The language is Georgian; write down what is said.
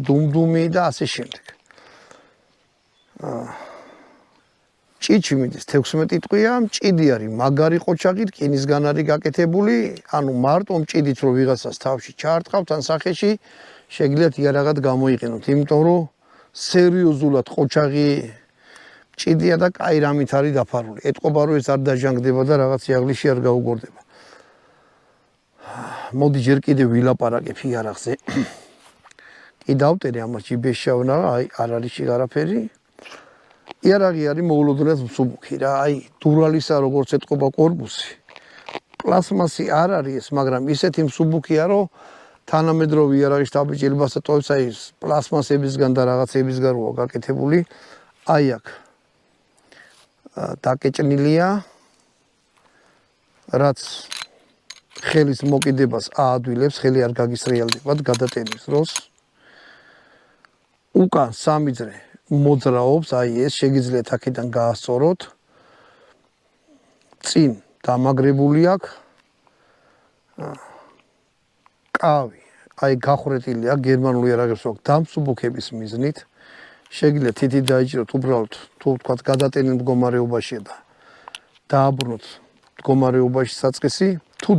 დუმდუმი და ასე შემდეგ. ჭიჭი მიდის 16 ტყვია, მჭიდი არის მაგარი ყოჩაღი, რკინისგან არის გაკეთებული, ანუ მარტო მჭიდით რო ვიღაცას თავში ჩაარტყავთ ან სახეში, შეგიძლიათ იარაღად გამოიყენოთ, იმიტომ რომ სერიოზულად ყოჩაღი მჭიდია და კაი რამით არის დაფარული. ეტყობა რომ ეს არ დაჟანგდება და რაღაც იაღლიში არ გაუგორდება. მოდი ჯერ კიდევ ვილაპარაკებ იარაღზე. კი დავწერე ამას ჯიბეშავნა, აი არ არის არაფერი. იარაღი არის მოულოდნელად მსუბუქი რა, აი დურალისა როგორც ეტყობა კორპუსი. პლასმასი არ არის ეს, მაგრამ ისეთი მსუბუქია, რომ თანამედროვე იარაღის დაბეჭდილებას ტოვებს, აი პლასმასებისგან და რაღაცებისგან როა გაკეთებული. აი აქ დაკეჭნილია, რაც ხელის მოკიდებას აადვილებს, ხელი არ გაგისრიალდებათ გადატენის დროს. უკან სამიძრე მოძრაობს, აი ეს შეგიძლიათ აქედან გაასწოროთ. წინ დამაგრებული აქვს. კავი, აი გახვრეტილი აქვს გერმანული იარაღებს აქვს დამსუბუქების მიზნით. შეგიძლიათ თითი დაიჭიროთ უბრალოდ თუ ვთქვათ გადატენილ მდგომარეობაშია და დააბრუნოთ მდგომარეობაში საწყისი, თუ